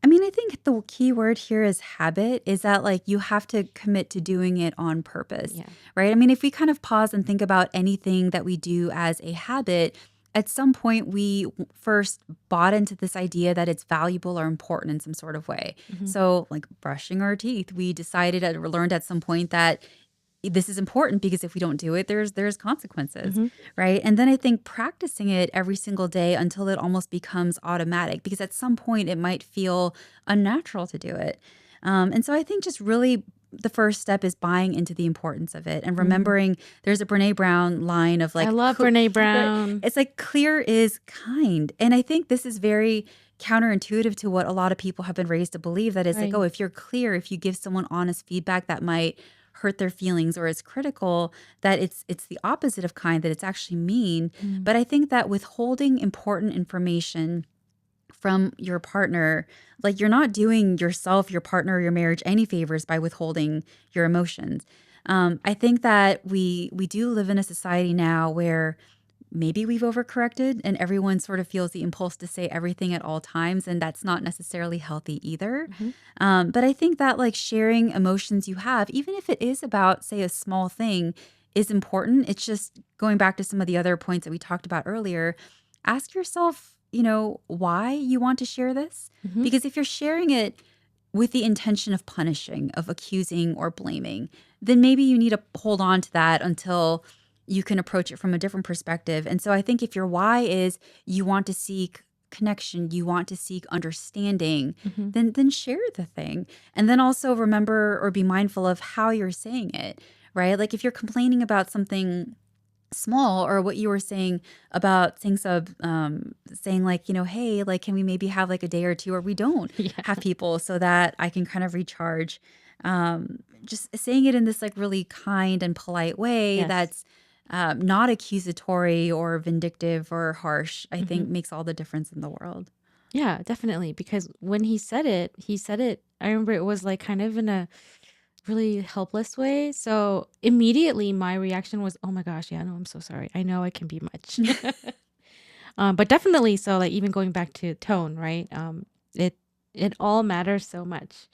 I mean, I think the key word here is habit, is that like you have to commit to doing it on purpose, Yeah. right? I mean, if we kind of pause and think about anything that we do as a habit, at some point we first bought into this idea that it's valuable or important in some sort of way. Hmm. So, like brushing our teeth, we decided or learned at some point that this is important because if we don't do it, there's consequences, Hmm. right? And then I think practicing it every single day until it almost becomes automatic, because at some point it might feel unnatural to do it. And so I think just really the first step is buying into the importance of it and remembering there's a Brene Brown line of I like, love Brene Brown. it's like clear is kind. And I think this is very counterintuitive to what a lot of people have been raised to believe, that is like, Right. oh, if you're clear, if you give someone honest feedback that might hurt their feelings or is critical, that it's the opposite of kind, that it's actually mean. Mm. But I think that withholding important information from your partner, like you're not doing yourself, your partner, or your marriage any favors by withholding your emotions. I think that we do live in a society now where maybe we've overcorrected and everyone sort of feels the impulse to say everything at all times, and that's not necessarily healthy either. Mhm. But I think that like sharing emotions you have, even if it is about, say, a small thing, is important. It's just going back to some of the other points that we talked about earlier. Ask yourself, why you want to share this. Mhm. Because if you're sharing it with the intention of punishing, of accusing or blaming, then maybe you need to hold on to that until you can approach it from a different perspective. And so I think if your why is you want to seek connection, you want to seek understanding, Mhm. then share the thing. And then also remember or be mindful of how you're saying it, right? Like if you're complaining about something small, or what you were saying about things of saying like, hey, like can we maybe have like a day or two where we don't Yeah. have people so that I can kind of recharge. Just saying it in this like really kind and polite way Yes. that's not accusatory or vindictive or harsh, I think Mhm. makes all the difference in the world. Yeah, definitely. Because when he said it, I remember it was like kind of in a really helpless way. So immediately my reaction was, oh my gosh, yeah, no, I'm so sorry. I know it can be much. But definitely, so like even going back to tone, right? It it all matters so much.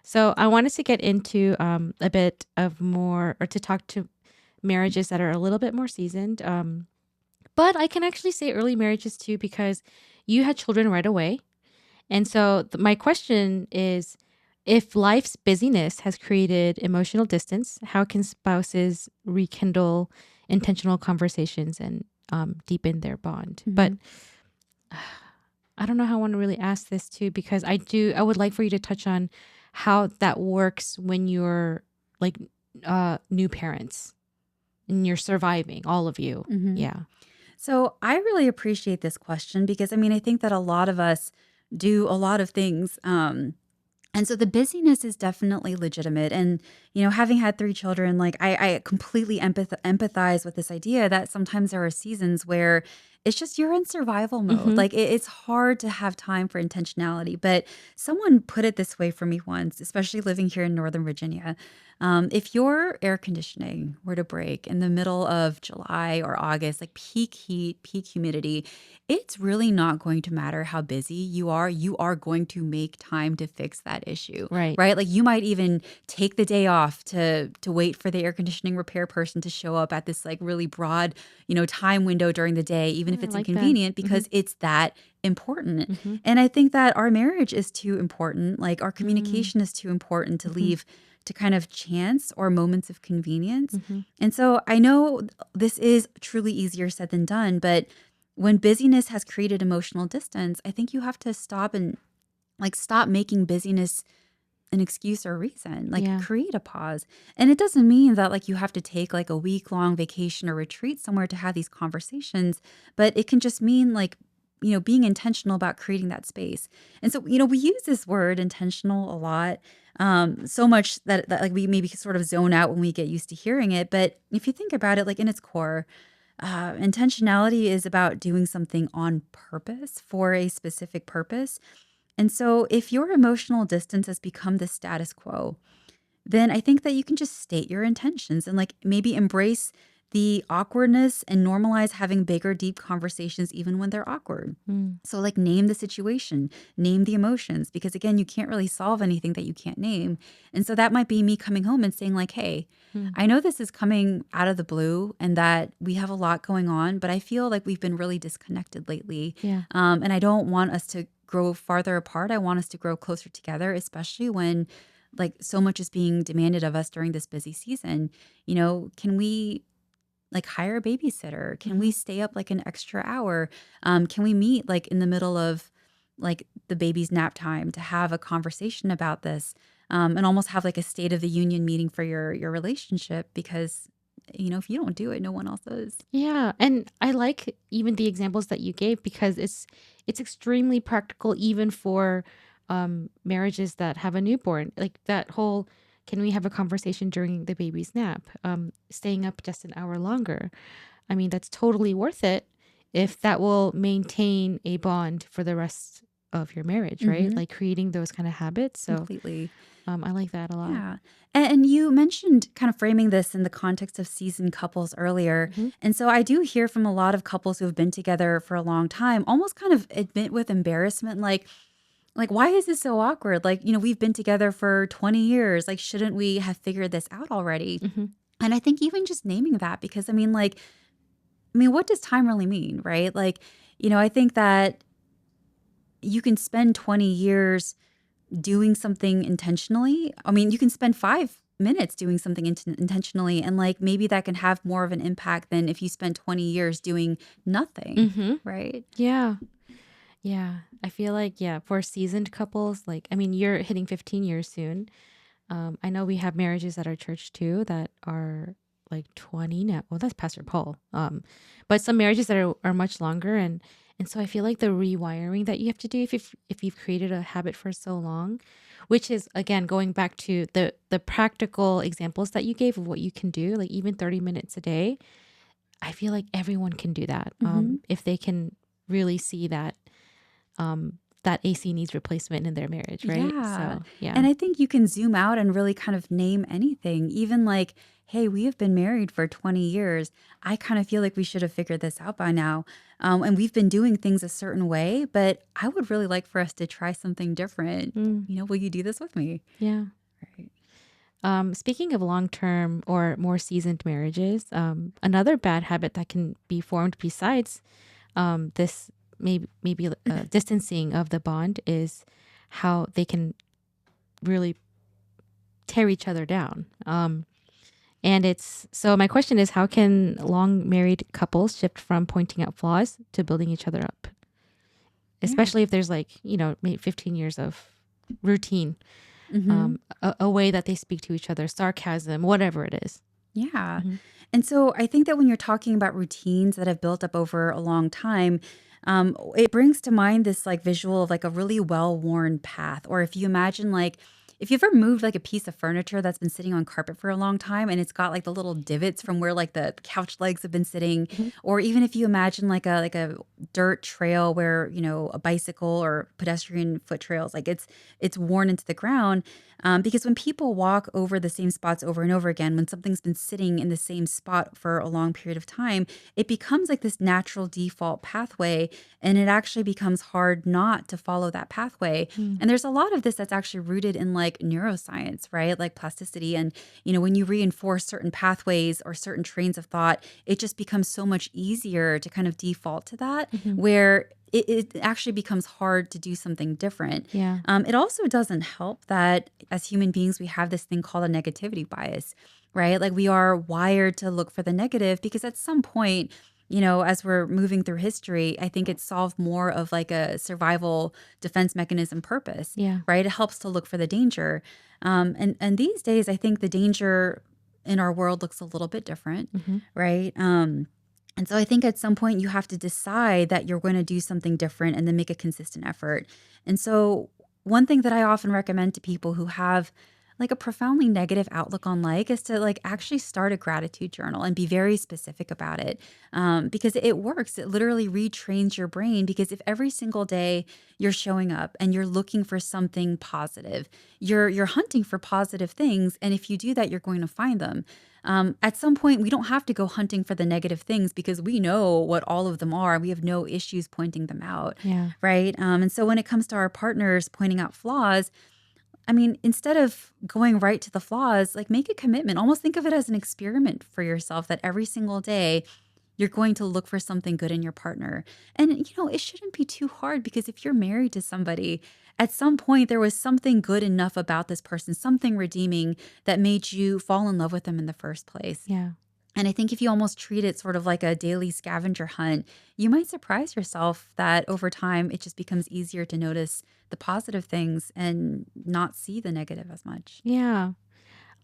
So I wanted to get into a bit of more, or to talk to marriages that are a little bit more seasoned. But I can actually say early marriages too, because you had children right away. And so my question is, if life's busyness has created emotional distance, how can spouses rekindle intentional conversations and deepen their bond? But Mhm. I don't know how I want to really ask this too, because I would like for you to touch on how that works when you're like new parents and you're surviving, all of you. Mhm. Yeah. So I really appreciate this question because I mean, I think that a lot of us do a lot of things. And so the busyness is definitely legitimate. And, having had three children, like I completely empathize with this idea that sometimes there are seasons where it's just you're in survival mode. Mm-hmm. Like it's hard to have time for intentionality. But someone put it this way for me once, especially living here in Northern Virginia. If your air conditioning were to break in the middle of July or August, like peak heat, peak humidity, it's really not going to matter how busy you are. You are going to make time to fix that issue, Right. right? Like you might even take the day off to wait for the air conditioning repair person to show up at this like really broad, time window during the day, even if Yeah, I it's like that. inconvenient Mm-hmm. because it's that important. Mm-hmm. And I think that our marriage is too important, like our Mm-hmm. communication is too important to Mm-hmm. leave to kind of chance or moments of convenience. Mm-hmm. And so I know this is truly easier said than done, but when busyness has created emotional distance, I think you have to stop and like stop making busyness an excuse or reason. Like Yeah. create a pause. And it doesn't mean that like you have to take like a week-long vacation or retreat somewhere to have these conversations, but it can just mean like being intentional about creating that space. And so, we use this word intentional a lot, so much that like we maybe sort of zone out when we get used to hearing it. But if you think about it, like in its core, intentionality is about doing something on purpose for a specific purpose. And so, if your emotional distance has become the status quo, then I think that you can just state your intentions and like maybe embrace the awkwardness and normalize having bigger, deep conversations even when they're awkward. Mm. So, like, name the situation, name the emotions, because again, you can't really solve anything that you can't name. And so, that might be me coming home and saying, like, hey, Mm. I know this is coming out of the blue and that we have a lot going on, but I feel like we've been really disconnected lately. Yeah. And I don't want us to grow farther apart. I want us to grow closer together, especially when like so much is being demanded of us during this busy season. Can we like hire a babysitter? Can Mm-hmm. we stay up like an extra hour? Can we meet like in the middle of like the baby's nap time to have a conversation about this? And almost have like a state of the union meeting for your relationship because if you don't do it, no one else does. Yeah, and I like even the examples that you gave, because it's extremely practical even for marriages that have a newborn. Like that whole Can we have a conversation during the baby's nap? Staying up just an hour longer. I mean, that's totally worth it if that will maintain a bond for the rest of your marriage, right? Hmm. Like creating those kind of habits. So Completely. I like that a lot. Yeah. And you mentioned kind of framing this in the context of seasoned couples earlier. Hmm. And so I do hear from a lot of couples who have been together for a long time, almost kind of admit with embarrassment, like, why is this so awkward? Like, we've been together for 20 years. Like, shouldn't we have figured this out already? Hmm. And I think even just naming that, because what does time really mean, right? Like, I think that you can spend 20 years doing something intentionally. I mean, you can spend 5 minutes doing something intentionally, and like maybe that can have more of an impact than if you spend 20 years doing nothing, Hmm. right? Yeah. Yeah. I feel like, yeah, for seasoned couples, like, I mean, you're hitting 15 years soon. I know we have marriages at our church too that are like 20 now. Well, that's Pastor Paul. But some marriages that are much longer, and so I feel like the rewiring that you have to do if you've created a habit for so long, which is again going back to the practical examples that you gave of what you can do, like even 30 minutes a day. I feel like everyone can do that Hmm. if they can really see that AC needs replacement in their marriage, right? Yeah. So yeah. And I think you can zoom out and really kind of name anything, even like, hey, we have been married for 20 years. I kind of feel like we should have figured this out by now. And we've been doing things a certain way, but I would really like for us to try something different. Mm, Will you do this with me? yeah. Right. Speaking of long term or more seasoned marriages, another bad habit that can be formed besides this maybe distancing of the bond is how they can really tear each other down. And it's so my question is, how can long married couples shift from pointing out flaws to building each other up, Yeah. especially if there's like, maybe 15 years of routine, Hmm. a way that they speak to each other, sarcasm, whatever it is. Yeah. Hmm. And so I think that when you're talking about routines that have built up over a long time, it brings to mind this like visual of like a really well worn path. Or if you imagine like, if you've ever moved like a piece of furniture that's been sitting on carpet for a long time and it's got like the little divots from where like the couch legs have been sitting, Hmm. or even if you imagine like a dirt trail where, a bicycle or pedestrian foot trails, like it's worn into the ground. Because when people walk over the same spots over and over again, when something's been sitting in the same spot for a long period of time, it becomes like this natural default pathway, and it actually becomes hard not to follow that pathway. Mm. And there's a lot of this that's actually rooted in like neuroscience, right? Like plasticity. And, when you reinforce certain pathways or certain trains of thought, it just becomes so much easier to kind of default to that, Hmm. where it actually becomes hard to do something different. Yeah. It also doesn't help that as human beings, we have this thing called a negativity bias, right? Like we are wired to look for the negative because at some point, as we're moving through history, I think it solved more of like a survival defense mechanism purpose, Yeah. right? It helps to look for the danger. And these days, I think the danger in our world looks a little bit different, Hmm. right? And so I think at some point you have to decide that you're going to do something different and then make a consistent effort. And so one thing that I often recommend to people who have like a profoundly negative outlook on life is to like actually start a gratitude journal and be very specific about it, because it works. It literally retrains your brain, because if every single day you're showing up and you're looking for something positive, you're hunting for positive things, and if you do that, you're going to find them. At some point, we don't have to go hunting for the negative things because we know what all of them are. We have no issues pointing them out, Yeah. right? And so when it comes to our partners pointing out flaws, I mean, instead of going right to the flaws, like make a commitment. Almost think of it as an experiment for yourself, that every single day you're going to look for something good in your partner. And, it shouldn't be too hard, because if you're married to somebody, at some point there was something good enough about this person, something redeeming that made you fall in love with them in the first place. Yeah. And I think if you almost treat it sort of like a daily scavenger hunt, you might surprise yourself that over time it just becomes easier to notice the positive things and not see the negative as much. Yeah.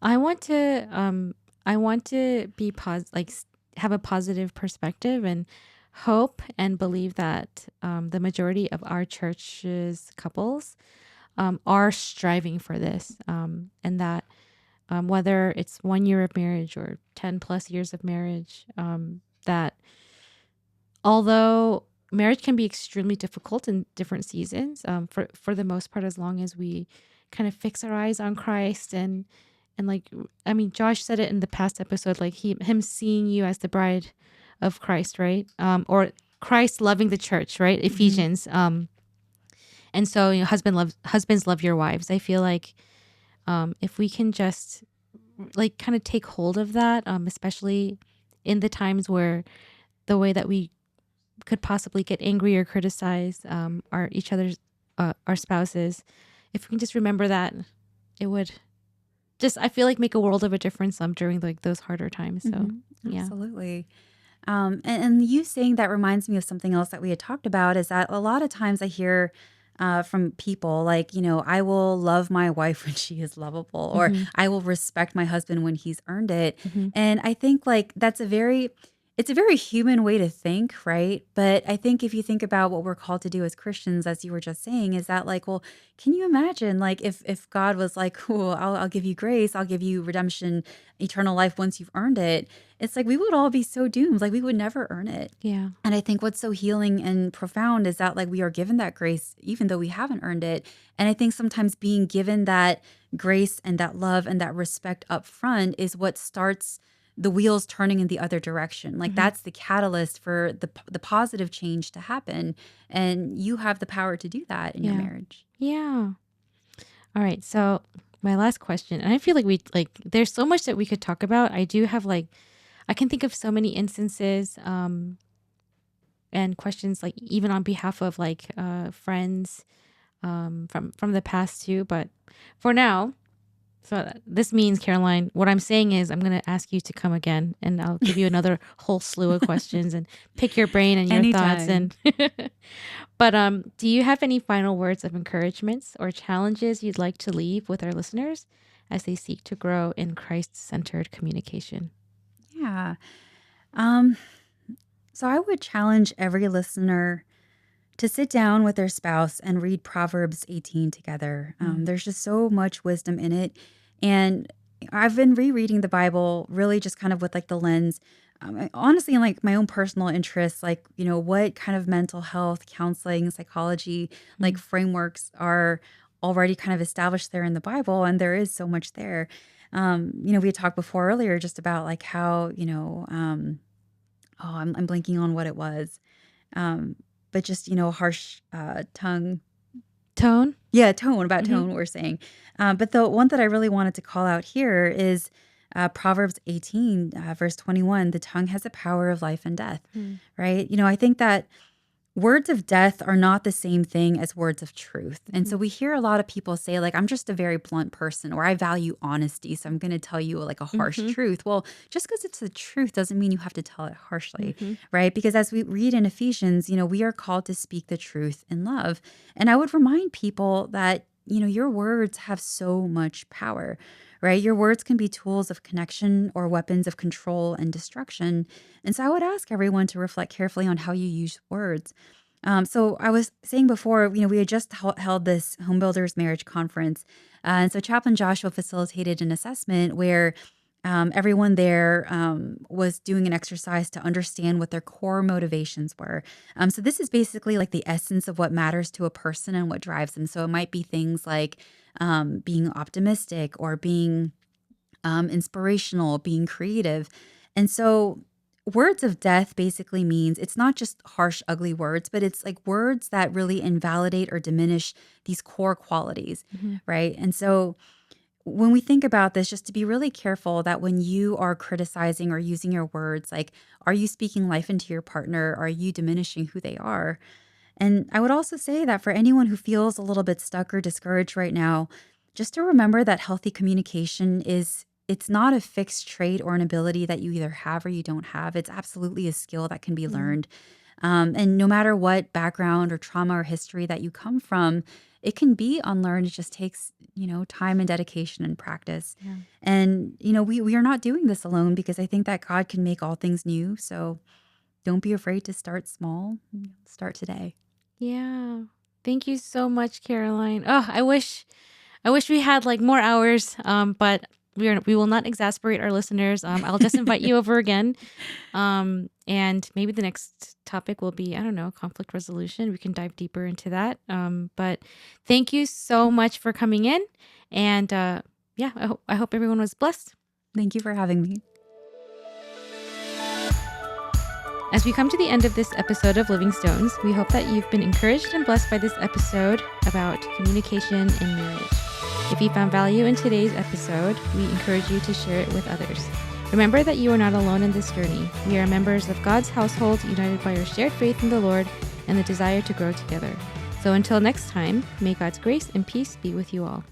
I want to be have a positive perspective and hope and believe that the majority of our church's couples are striving for this, and that whether it's 1 year of marriage or 10 plus years of marriage, that although marriage can be extremely difficult in different seasons, for the most part, as long as we kind of fix our eyes on Christ and like, I mean, Josh said it in the past episode, like him seeing you as the bride of Christ, right? Or Christ loving the church, right? Mhm. Ephesians. And so, husbands love your wives. I feel like if we can just like kind of take hold of that, especially in the times where the way that we could possibly get angry or criticize our spouses, if we can just remember that, it would just, I feel like, make a world of a difference during like those harder times. So yeah. Absolutely. And you saying that reminds me of something else that we had talked about is that a lot of times I hear from people like, I will love my wife when she is lovable, or Mm-hmm. I will respect my husband when he's earned it. Mm-hmm. And I think like it's a very human way to think, right? But I think if you think about what we're called to do as Christians, as you were just saying, is that like, well, can you imagine like if God was like, cool, I'll give you grace, I'll give you redemption, eternal life once you've earned it. It's like we would all be so doomed, like we would never earn it. Yeah. And I think what's so healing and profound is that like we are given that grace even though we haven't earned it. And I think sometimes being given that grace and that love and that respect up front is what starts the wheels turning in the other direction. Like Mm-hmm. that's the catalyst for the positive change to happen. And you have the power to do that in your Yeah. marriage. Yeah. All right. So my last question, and I feel like there's so much that we could talk about. I do have like, I can think of so many instances, and questions, like even on behalf of like friends from the past too. But for now, so this means, Caroline, what I'm saying is I'm going to ask you to come again, and I'll give you another whole slew of questions and pick your brain and your thoughts. Anytime. And but do you have any final words of encouragements or challenges you'd like to leave with our listeners as they seek to grow in Christ-centered communication? Yeah. Um, so I would challenge every listener to sit down with their spouse and read Proverbs 18 together. Mm. There's just so much wisdom in it. And I've been rereading the Bible really just kind of with like the lens, honestly, in like my own personal interests, like, what kind of mental health, counseling, psychology, like Mm. frameworks are already kind of established there in the Bible. And there is so much there. We had talked before earlier just about like how, I'm blanking on what it was. Um, but just, harsh tongue. Tone? Yeah, tone, about Mm-hmm. tone, we're saying. But the one that I really wanted to call out here is Proverbs 18, verse 21. The tongue has the power of life and death, Mm. right? I think that words of death are not the same thing as words of truth. And Mm-hmm. so we hear a lot of people say, like, I'm just a very blunt person, or I value honesty. So I'm going to tell you like a harsh Mm-hmm. truth. Well, just because it's the truth doesn't mean you have to tell it harshly, Mm-hmm. right? Because as we read in Ephesians, we are called to speak the truth in love. And I would remind people that, your words have so much power, right? Your words can be tools of connection or weapons of control and destruction. And so I would ask everyone to reflect carefully on how you use words. So I was saying before, we had just held this home builders marriage conference. And so Chaplain Joshua facilitated an assessment where everyone there was doing an exercise to understand what their core motivations were. So this is basically like the essence of what matters to a person and what drives them. So it might be things like being optimistic or being inspirational, being creative. And so words of death basically means it's not just harsh, ugly words, but it's like words that really invalidate or diminish these core qualities, Mm-hmm. right? And so when we think about this, just to be really careful that when you are criticizing or using your words, like, are you speaking life into your partner? Are you diminishing who they are? And I would also say that for anyone who feels a little bit stuck or discouraged right now, just to remember that healthy communication it's not a fixed trait or an ability that you either have or you don't have. It's absolutely a skill that can be Mm. learned. And no matter what background or trauma or history that you come from, it can be unlearned. It just takes, time and dedication and practice. Yeah. And, we are not doing this alone because I think that God can make all things new. So don't be afraid to start small. Start today. Yeah. Thank you so much, Caroline. Oh, I wish we had like more hours. But we will not exasperate our listeners. I'll just invite you over again. And maybe the next topic will be, I don't know, conflict resolution. We can dive deeper into that. But thank you so much for coming in. And I hope everyone was blessed. Thank you for having me. As we come to the end of this episode of Living Stones, we hope that you've been encouraged and blessed by this episode about communication in marriage. If you found value in today's episode, we encourage you to share it with others. Remember that you are not alone in this journey. We are members of God's household, united by our shared faith in the Lord and the desire to grow together. So until next time, may God's grace and peace be with you all.